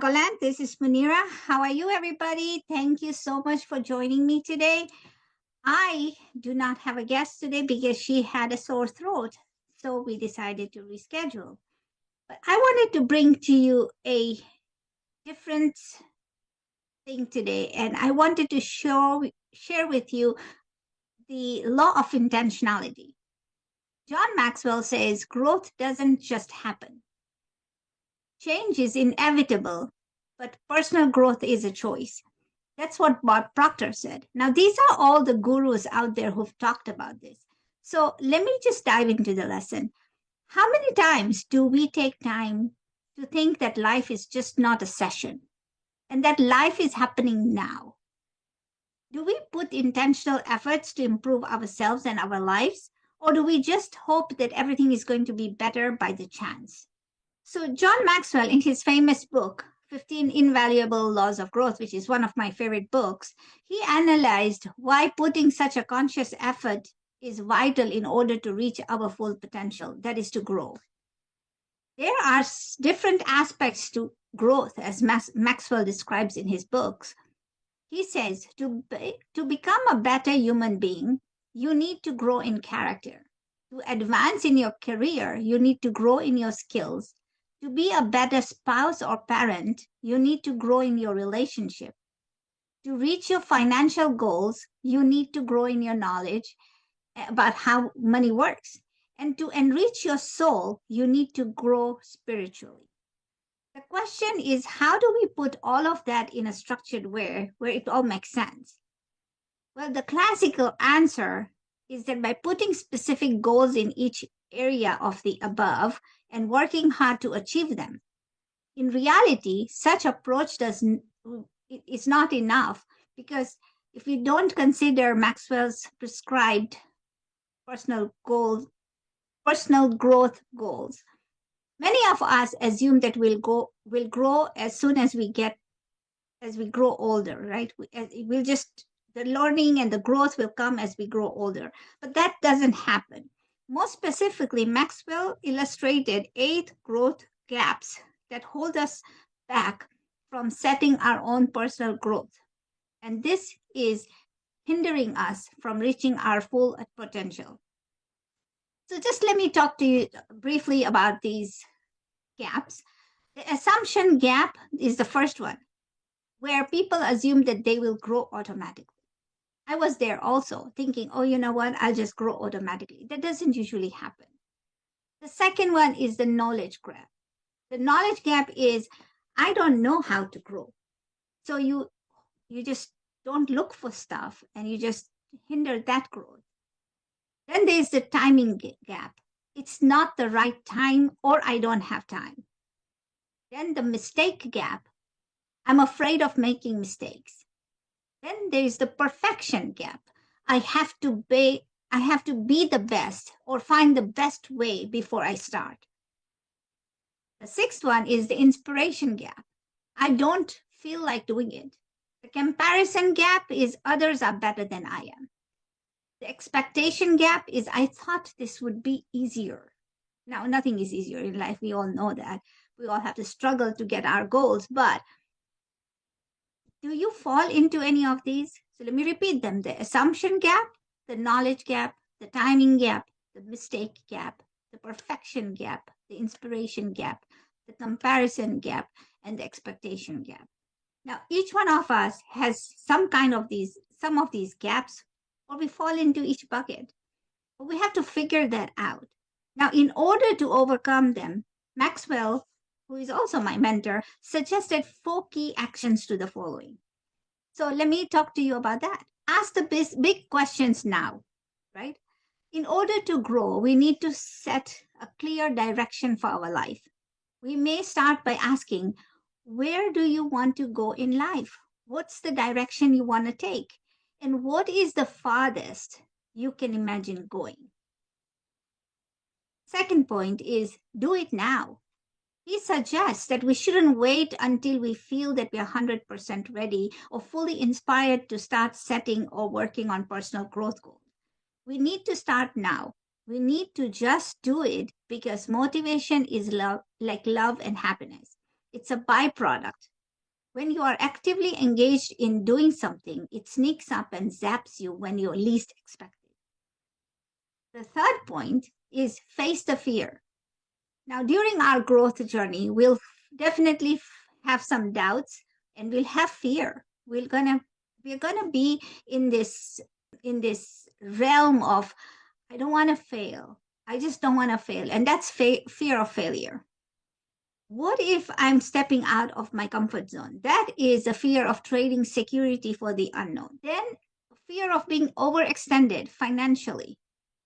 Chicagoland. This is Munira. How are you, everybody? Thank you so much for joining me today. I do not have a guest today because she had a sore throat, so we decided to reschedule. But I wanted to bring to you a different thing today, and I wanted to share with you the law of intentionality. John Maxwell says growth doesn't just happen. Change is inevitable, but personal growth is a choice. That's what Bob Proctor said. Now, these are all the gurus out there who've talked about this. So let me just dive into the lesson. How many times do we take time to think that life is just not a session and that life is happening now? Do we put intentional efforts to improve ourselves and our lives? Or do we just hope that everything is going to be better by the chance? So, John Maxwell, in his famous book, 15 Invaluable Laws of Growth, which is one of my favorite books, he analyzed why putting such a conscious effort is vital in order to reach our full potential, that is, to grow. There are different aspects to growth, as Maxwell describes in his books. He says to become a better human being, you need to grow in character. To advance in your career, you need to grow in your skills. To be a better spouse or parent, you need to grow in your relationship. To reach your financial goals, you need to grow in your knowledge about how money works. And to enrich your soul, you need to grow spiritually. The question is, how do we put all of that in a structured way where it all makes sense? Well, the classical answer is that by putting specific goals in each area of the above and working hard to achieve them. In reality, such approach is not enough, because if we don't consider Maxwell's prescribed personal growth goals, many of us assume that we'll grow as soon as we grow older, right? The learning and the growth will come as we grow older, but that doesn't happen. More specifically, Maxwell illustrated 8 growth gaps that hold us back from setting our own personal growth. And this is hindering us from reaching our full potential. So just let me talk to you briefly about these gaps. The assumption gap is the first one, where people assume that they will grow automatically. I was there also thinking, oh, you know what? I'll just grow automatically. That doesn't usually happen. The second one is the knowledge gap. The knowledge gap is, I don't know how to grow. So you just don't look for stuff and you just hinder that growth. Then there's the timing gap. It's not the right time, or I don't have time. Then the mistake gap. I'm afraid of making mistakes. Then there's the perfection gap. I have to be the best or find the best way before I start. The sixth one is the inspiration gap. I don't feel like doing it. The comparison gap is others are better than I am. The expectation gap is I thought this would be easier. Now, nothing is easier in life. We all know that. We all have to struggle to get our goals, but do you fall into any of these? So let me repeat them. The assumption gap, the knowledge gap, the timing gap, the mistake gap, the perfection gap, the inspiration gap, the comparison gap, and the expectation gap. Now, each one of us has some of these gaps, or we fall into each bucket. But we have to figure that out. Now, in order to overcome them, Maxwell, who is also my mentor, suggested 4 key actions to the following. So let me talk to you about that. Ask the big questions now, right? In order to grow, we need to set a clear direction for our life. We may start by asking, where do you want to go in life? What's the direction you want to take? And what is the farthest you can imagine going? Second point is, do it now. He suggests that we shouldn't wait until we feel that we are 100% ready or fully inspired to start setting or working on personal growth goals. We need to start now. We need to just do it, because motivation is like love and happiness. It's a byproduct, When you are actively engaged in doing something, it sneaks up and zaps you when you least expect it. The third point is face the fear. Now, during our growth journey, we'll definitely have some doubts and we'll have fear. We're gonna be in this realm of I don't want to fail. I just don't want to fail, and that's fear of failure. What if I'm stepping out of my comfort zone? That is a fear of trading security for the unknown. Then fear of being overextended financially.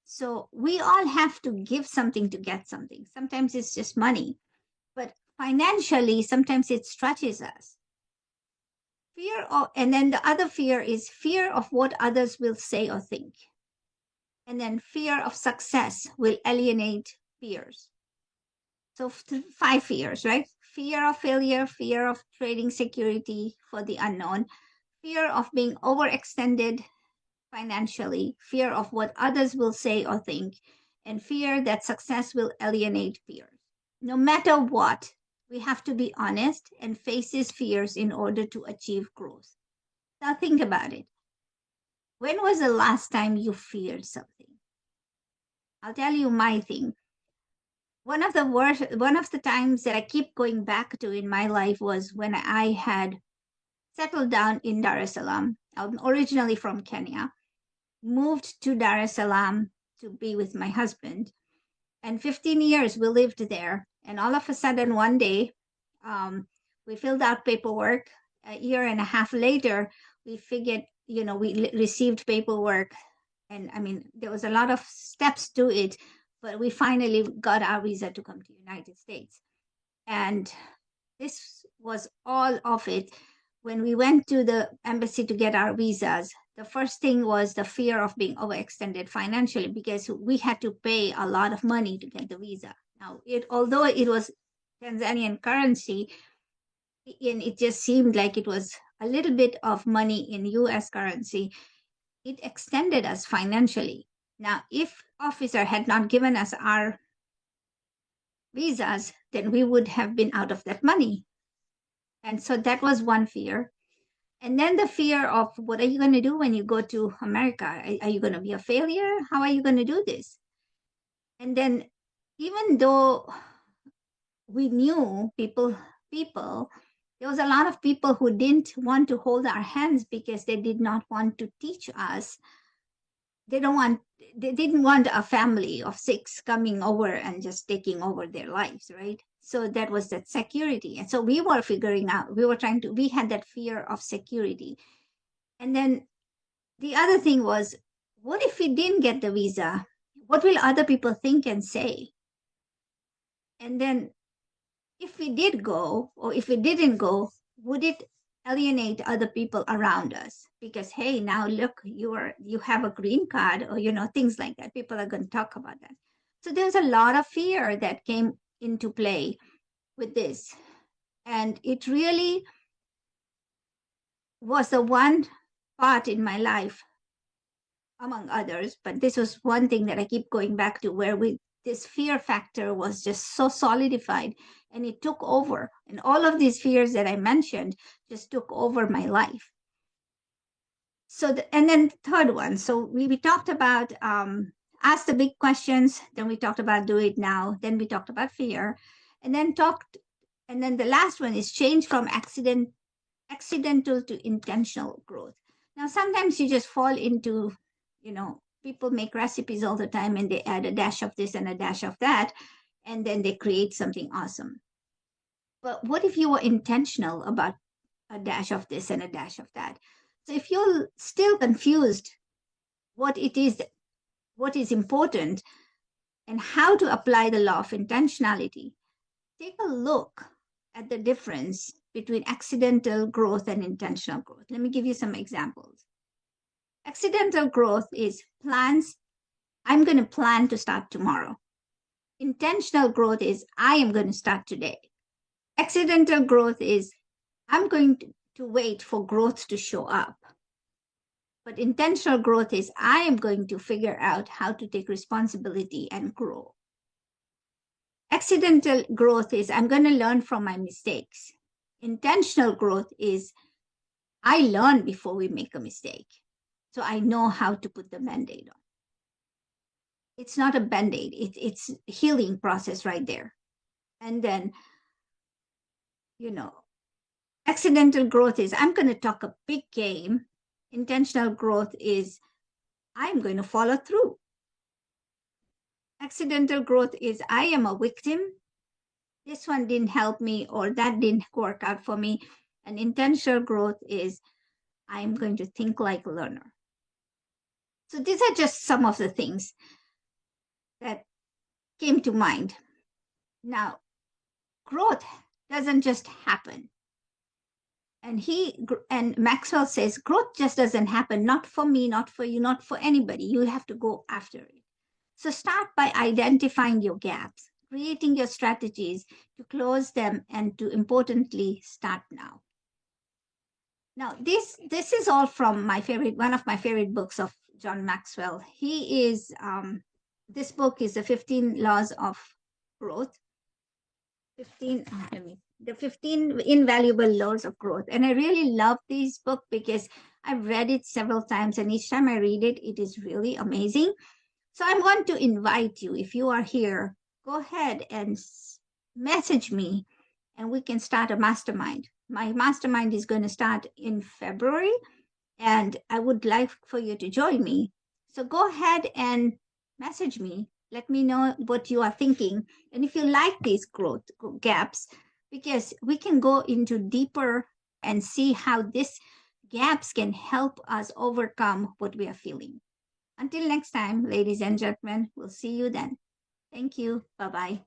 So we all have to give something to get something. Sometimes it's just money, but financially, sometimes it stretches us. And then the other fear is fear of what others will say or think. And then fear of success will alienate peers. So 5 fears, right? Fear of failure, fear of trading security for the unknown, fear of being overextended financially, fear of what others will say or think, and fear that success will alienate peers. No matter what, we have to be honest and face these fears in order to achieve growth. Now think about it. When was the last time you feared something? I'll tell you my thing. One of the times that I keep going back to in my life was when I had settled down in Dar es Salaam. I'm originally from Kenya, moved to Dar es Salaam to be with my husband, and 15 years we lived there. And all of a sudden, one day, we filled out paperwork. A year and a half later, we figured, we received paperwork, and I mean, there was a lot of steps to it, but we finally got our visa to come to the United States. And this was all of it. When we went to the embassy to get our visas, the first thing was the fear of being overextended financially because we had to pay a lot of money to get the visa. Now, although it was Tanzanian currency, and it just seemed like it was a little bit of money in US currency, it extended us financially. Now, if officer had not given us our visas, then we would have been out of that money. And so that was one fear. And then the fear of what are you going to do when you go to America? Are you going to be a failure? How are you going to do this? And then, even though we knew people, there was a lot of people who didn't want to hold our hands because they did not want to teach us. They didn't want a family of 6 coming over and just taking over their lives, right? So that was that security. And so we were figuring out, we had that fear of security. And then the other thing was, what if we didn't get the visa? What will other people think and say? And then if we did go or if we didn't go, would it alienate other people around us? Because hey, now look, you have a green card, or things like that. People are going to talk about that. So there's a lot of fear that came into play with this. And it really was the one part in my life, among others, but this was one thing that I keep going back to, where this fear factor was just so solidified and it took over. And all of these fears that I mentioned just took over my life. So, and then the third one. So we talked about ask the big questions. Then we talked about do it now. Then we talked about fear, and then the last one is change from accidental to intentional growth. Now, sometimes you just fall into, people make recipes all the time and they add a dash of this and a dash of that, and then they create something awesome. But what if you were intentional about a dash of this and a dash of that? So if you're still confused what is important and how to apply the law of intentionality, take a look at the difference between accidental growth and intentional growth. Let me give you some examples. Accidental growth is plans. I'm going to plan to start tomorrow. Intentional growth is I am going to start today. Accidental growth is I'm going to wait for growth to show up. But intentional growth is I am going to figure out how to take responsibility and grow. Accidental growth is I'm going to learn from my mistakes. Intentional growth is I learn before we make a mistake. So I know how to put the band-aid on. It's not a band-aid, it's healing process right there. And then, you know, accidental growth is I'm going to talk a big game. Intentional growth is I'm going to follow through. Accidental growth is I am a victim. This one didn't help me or that didn't work out for me. And intentional growth is I'm going to think like a learner. So these are just some of the things that came to mind. Now, growth doesn't just happen. And Maxwell says growth just doesn't happen, not for me, not for you, not for anybody. You have to go after it. So start by identifying your gaps, creating your strategies to close them, and to importantly start now. Now, this is all from one of my favorite books of John Maxwell. This book is the 15 Laws of Growth. 15 the 15 Invaluable Laws of Growth. And I really love this book because I've read it several times, and each time I read it, it is really amazing. So I'm going to invite you, if you are here, go ahead and message me, and we can start a mastermind. My mastermind is going to start in February, and I would like for you to join me. So go ahead and message me. Let me know what you are thinking. And if you like these growth gaps, because we can go into deeper and see how these gaps can help us overcome what we are feeling. Until next time, ladies and gentlemen, we'll see you then. Thank you. Bye bye.